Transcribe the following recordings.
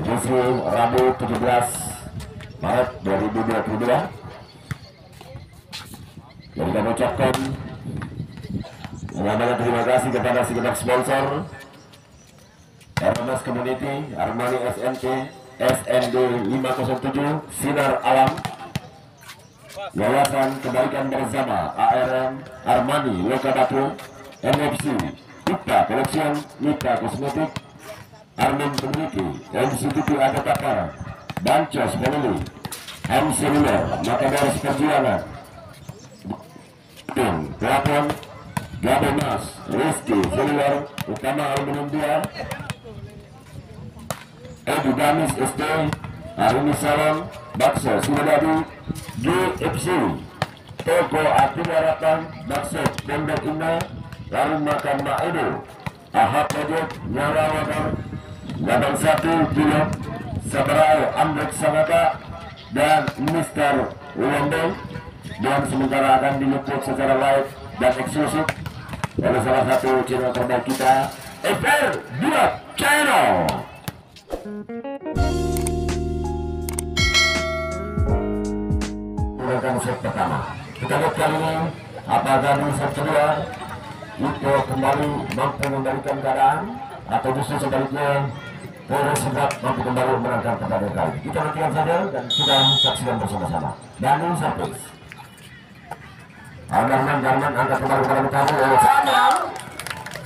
Edisi Rabu 17 Maret 2022. Jadi kami ucapkan banyak terima kasih kepada segenap sponsor RMS Community, Armani SNP, SND 507, Sinar Alam, Yayasan Kebaikan Bersama, ARM, Armani Lokadatu, NFC, Ipta Collection, Mitra Kosmetik, Armin Community, MCTP Agatapar, Bancos Family, MC Ruler, Makabaris Perjuangan, Pelapon, Gabemas, Rizky, Seluler, Utama Aluminium Dia, Edu Damis SD, Arumi Salon, Bakso Sinodadi, GFC, Toko Ati Harapan, Bakso Pondok Indah, Warung Makan Mak Edo, Ahad Project, Nyala Wakar, Gabang 1, Pilot, Sabarao, Amrek Sanata, dan Mr. Uwandong, dan sementara akan diliput secara live dan eksklusif oleh salah satu channel terbaik kita, FR Buat Channel. Menggunakan set pertama, kita lihat kali ini apakah di set kedua itu kembali mampu membalikan keadaan atau justru sebaliknya Polres Sebab mampu kembali memenangkan pertandingan kali. Kita nantikan saja dan kita saksikan bersama-sama. Bandung Service. Darman angkat kembali pada kamu oleh Samuel.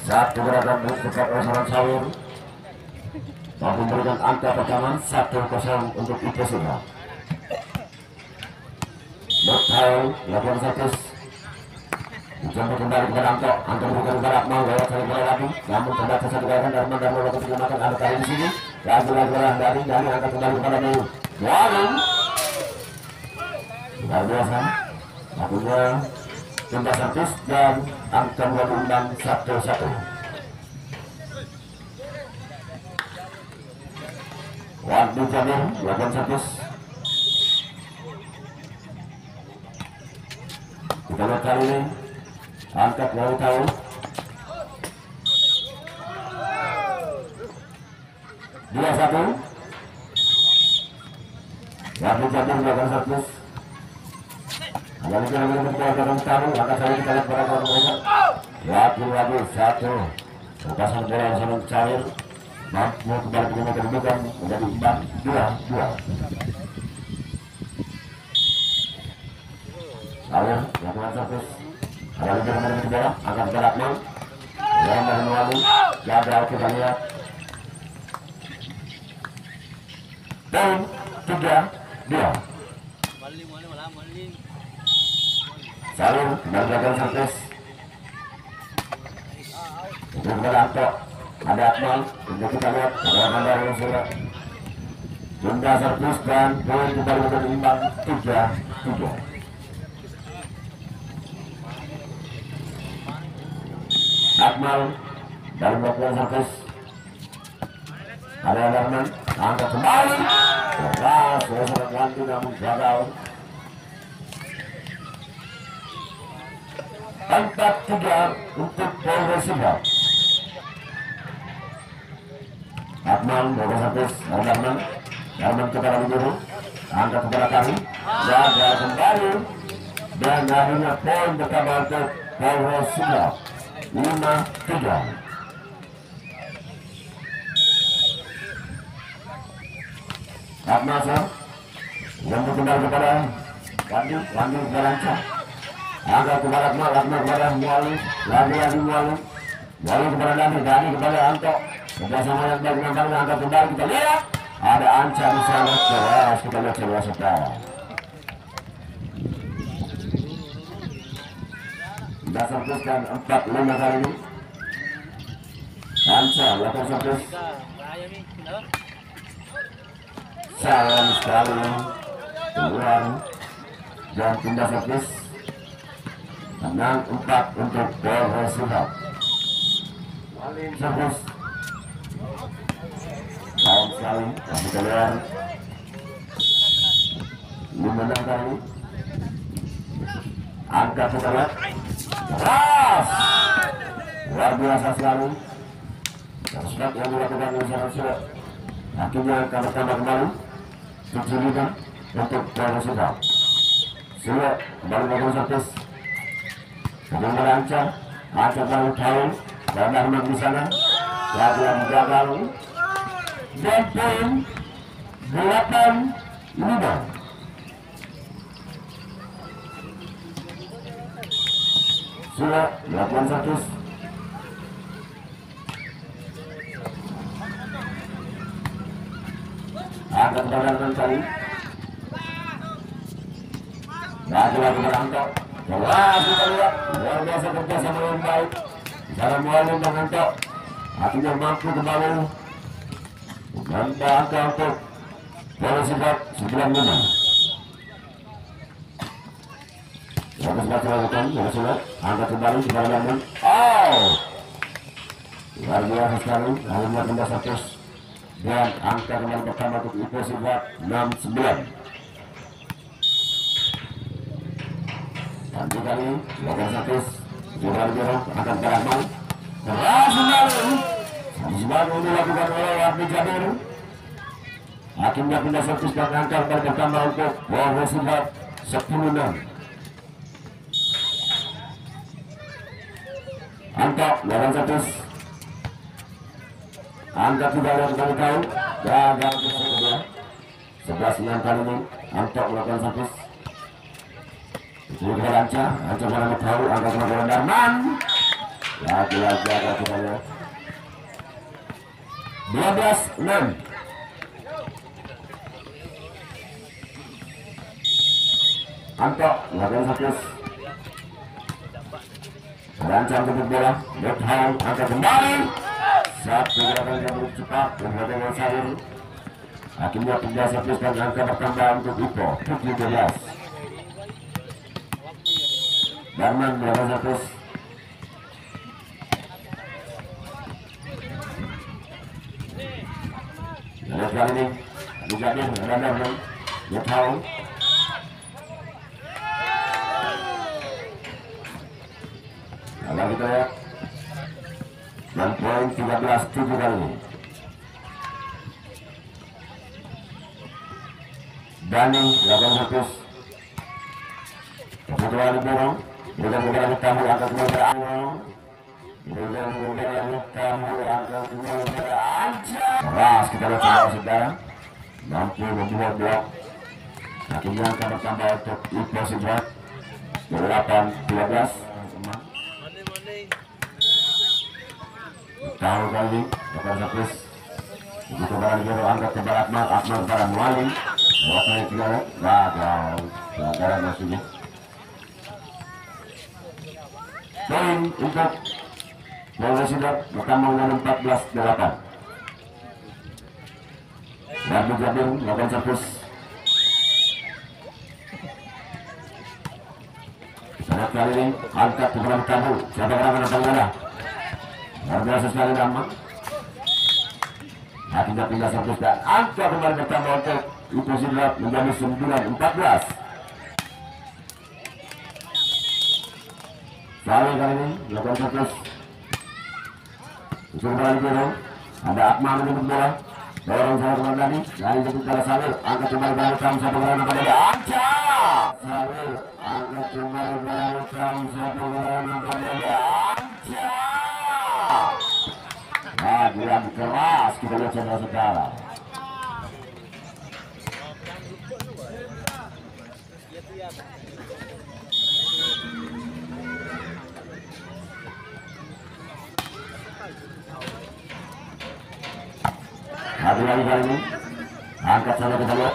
Satu gerakan cepat oleh seorang Sawir mampu memberikan angka pertama 1-0 untuk IPSINA. Bertahan lakukan servis mencoba kembali kepada Anto memberikan kepada Akmal lewat saling bola lagi, namun terbatas satu gerakan Darman melakukan penyelamatan ada kali di sini. Lagi-lagi dari angkat kembali kepada Meu Warung. Luar biasa lakunya tembak servis dan angka mengimbang 1-1. Wadi Jamil melakukan servis. Kita lihat kali ini angkat dari tahu. Dua satu. Wadi Jamil melakukan servis. Kembali ke dalam pertandingan tahu, angkat saya kita lihat pada orang mereka. Lagi satu. Lepasan bola yang sangat cair. Mampu kembali ke kedudukan menjadi imbang 2-2. Lalu lakukan servis. Kembali ke bola, angkat berat Mang. Yang dari melalui gagal kita lihat. Dan 3-2. Saling melakukan servis. Untuk berantok ada Akmal. Untuk kita lihat ada gambar yang sudah tunda servis dan poin kembali menjadi imbang 3-3. Akmal dalam melakukan servis. Ada Darman angkat kembali. Keras seorang ganti namun gagal. 4-3 untuk Polres Sebab. Akmal bola servis Darman kepada Biduru, angkat kepada kami, gagal kembali dan akhirnya poin pertama untuk Polres Sebab 5-3. Akmal yang kembali kepada Wandi Berancang. Angkat kepada Akmal kepada Mualim, lagi Mualim kepada Dani kepada Anto. Kerjasama yang baik dengan Dani, angkat kembali kita lihat. Ada Anca di sana, keras kita lihat seluas setelah. Sudah serviskan 4-5 kali ini. Anca lakukan servis. Sayang sekali keluar dan pindah servis. Menang 4 untuk Polres Sebab. Servis sayang sekali kami keluar. Menang kali angkat kita lihat keras luar biasa sekali Sesuatu yang dilakukan oleh Sila. Akhirnya akan bertambah kembali 7-5 untuk Persita. Sila kembali melakukan servis. Bagaimana Anca lalu tahu dan Darman di sana. Yang gagal dan poin 8-5. Sila melakukan servis. Angkat badan kali. Lagi berangkat. Wah, kita lihat luar biasa kerja sama yang baik. Cara Mualim dan Anto akhirnya mampu kembali menambah angka untuk Persita 9-5. Bagus banget lakukan Persita. Angkat kembali Darman. Oh, luar biasa sekali. Akhirnya kembali 100. Dan angka kembali pertama untuk Persita 6-9. Lanjut kali, lakukan satu, coba dorong, angkat Darman. Keras kembali. Baru dilakukan oleh Warni Jabir. Akhirnya pindah servis dan angka kembali pertama untuk Persita 10-6. Antok, lakukan satu. Angkat tidak lihat kali tahu. Gagal kedua. 11-6 kali ini. Antok melakukan servis. Itu Anca mana tahu angkat kembali Darman. Lagi-lagi agak kita lihat. 12-6. Antok melakukan servis. Rancang untuk bola. Betul angkat kembali. Satu gerakan yang begitu cepat berhadapan dengan Salir. Akhirnya pindah servis dan angka bertambah untuk Ipo 17. Darman melakukan servis. Lihat kali ini Jabir ada Darman. Dia tahu. Kalau kita lihat dan poin 13-7 kali ini. Dani lakukan servis. Kebetulan dorong. Berikan kepada tamu angkat kembali awal. Berikan kepada tamu angkat kembali Anca. Keras kita lihat saudara-saudara. Mampu membuat blok. Akhirnya angka bertambah untuk Persita 8-13. Tahu kali lakukan servis. Begitu barang jero angkat ke barat Akmal kepada Mualim. Waktunya 3 gagal. Gagal maksudnya. Poin untuk Persita bertambah dengan 14-8. Warni Jabir lakukan servis. Sangat kali ini angkat ke barat tamu. Siapa gerakan atau enggak? Luar biasa sekali Darman. Akhirnya pindah servis dan angka kembali bertambah untuk Persita menjadi 9-14. Saling kali ini lakukan servis. Usul kembali Jero. Ada Akmal menjemput bola. Dorong saya ke Dani. Dari jemput bola Salir. Angkat kembali berangkat satu gerakan kepada Anca. Salir angkat kembali berangkat satu gerakan kepada Anca. Lagi-lagi keras kita lihat saudara-saudara. Lagi-lagi kali ini angkat sana kita lihat.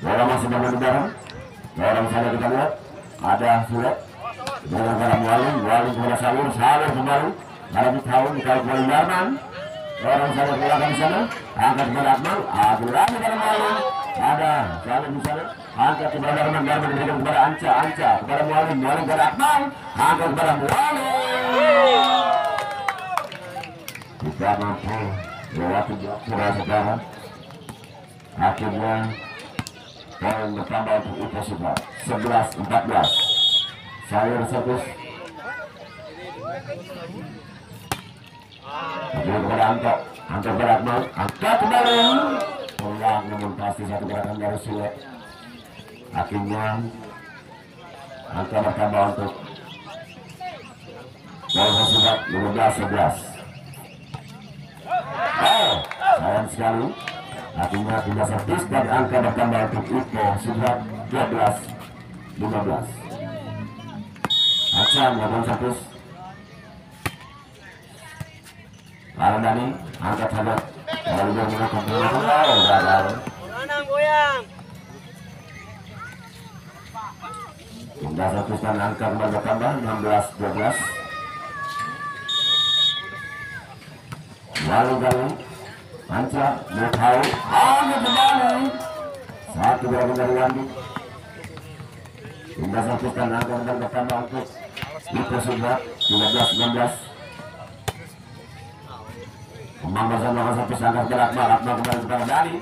Bola masih bangun udara. Dorong sana kita lihat. Ada surat. Dengan para Mualim kepada Salir. Salir kembali. Dalam tahun kalau boleh Darman. Orang sana belakang sana. Angkat kepada Akmal. Lagi pada Mualim. Ada Salir di sana. Angkat kepada Darman. Darman diberikan kepada Anca kepada Mualim kepada Akmal. Angkat kepada Mualim. Kita mampu melewati saudara-saudara. Akhirnya poin bertambah untuk Persita 11-14. Salir servis. kepada Anto berat mau angkat kembali pulang, namun pasti satu gerakan dari sulit. Akhirnya angka bertambah untuk Polres Subak 15-11. Sayang sekali. Akhirnya tidak servis dan angka bertambah untuk Ipo Subak 12-15. Acan melakukan servis. Dani angkat saja. Lalu dia melakukan gagal. Goyang. Hingga servis dan angka kembali bertambah 16-12. Lalu kali Anca mau tahu kembali satu gerakan dari Wandi. Hingga servis dan angka kembali bertambah untuk Ipo Subak 13-16. Pemangkasan melakukan servis angkat berat Akmal kembali kepada Dani.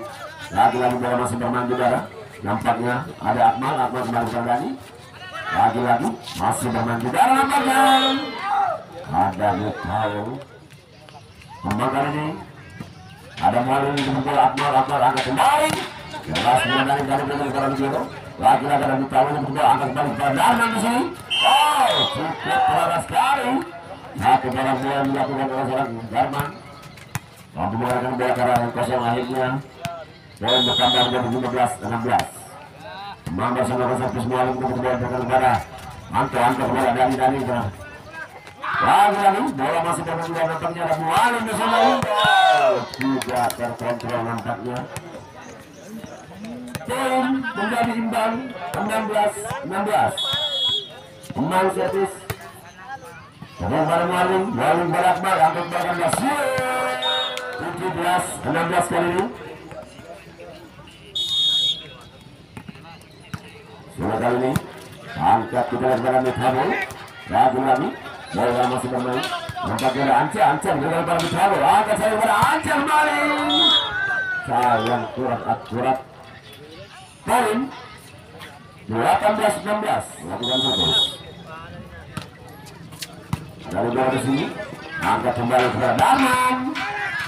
Lagi-lagi bola masih bermain di udara. Nampaknya ada Akmal kembali kepada Dani. Lagi-lagi masih bermain di udara nampaknya. Ada Mutau. Pemangkasan ini ada Malu di bola Akmal angkat kembali. Jelas dari kepada Mutau. Lagi-lagi ada Mutau di bola angkat kembali kepada Darman di sini. Cukup keras sekali. Satu bola bola dilakukan oleh seorang Darman. Mampu menggunakan bola ke arah yang kosong akhirnya poin bertambah menjadi 15-16. Mamba sama servis Mualim untuk bola kepada Anto bola dari lagi bola masih bermain nampaknya ada Mualim di sana. Tidak terkontrol nampaknya. Poin menjadi imbang 16-16. Pemain servis kepada Mualim berat angkat belakang 17-16 kali ini. Sudah kali ini angkat kita kepada Mithabo. Lagi bola masih bermain. Nampaknya ada Anca kepada Mithabo. Angkat saya kepada Anca kembali. Sayang kurang akurat. Poin 18-16. Lakukan servis. Dari bola di sini angkat kembali kepada Darman.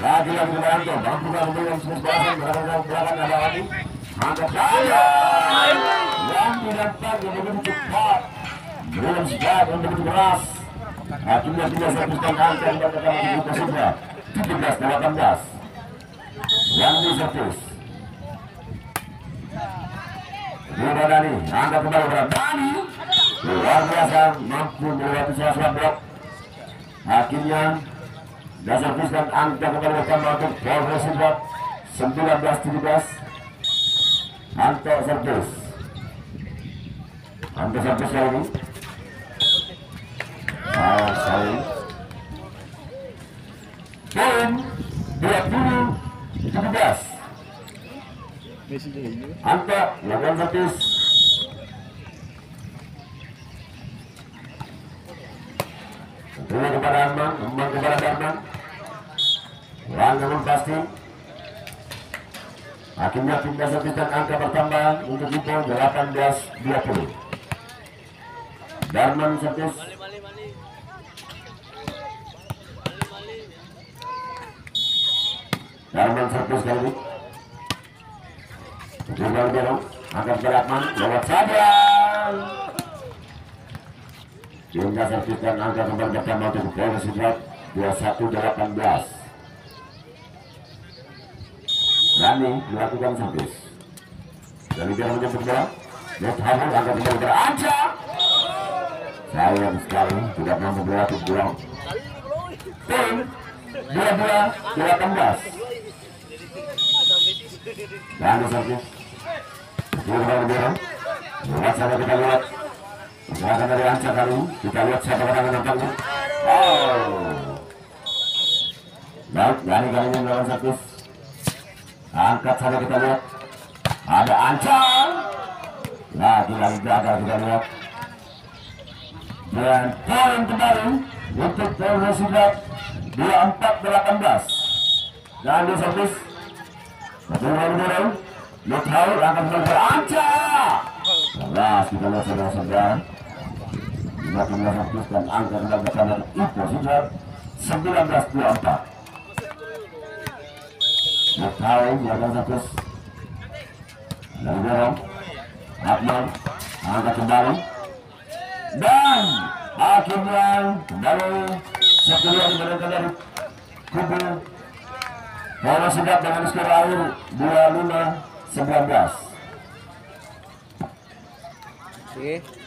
Lagi-lagi Anto mampu memberikan kesempatan belakang ada lagi. Angkat saja. Yang didapat yang begitu cepat, belum siap yang begitu keras. Akhirnya tidak serviskan angka yang berkata Ipo Subak 17-18. Yang diservis Dua Dani, angkat kembali kepada Dani. Luar biasa mampu melewati salah blok. Akhirnya dasar serviskan angka kembali bertambah untuk Polres Subak 19-17. Anto servis kali ini. Sekali. Poin 20-17. Anto lakukan servis. Tentunya kepada Amang kepada Darman. Namun pasti akhirnya pindah servis dan angka bertambah untuk Ipo 18-20. Darman servis. Darman servis kali ini. Tinggal dorong, angkat beratman, lewat saja. Pindah servis dan angka kembali bertambah untuk Polres Subak 21-18. Dani melakukan servis. Dari dia menjemput bola. Mithabo angkat kembali kepada Anca. Sayang sekali tidak mampu melewati bola. Poin 22-18. Dani servis. Kembali dorong. Lihat saja kita lihat. Gerakan dari Anca kali ini. Kita lihat siapa yang nampaknya. Baik, Dani kali ini melakukan servis. Angkat saja kita lihat. Ada Anca. Lagi-lagi gagal kita lihat. Dan poin kembali untuk Polres Subak 24-18. Dan di servis Mithabo angkat kembali Anca. Jelas kita lihat saudara-saudara. Bila servis dan angkat kembali bersama Ipo Subak 19-24. Tahu belakang satu dari dorong Akmal angkat kembali dan akhirnya kembali sepuluh yang dimenangkan dari kubu Bola Sedap dengan skor akhir 25-19. Oke.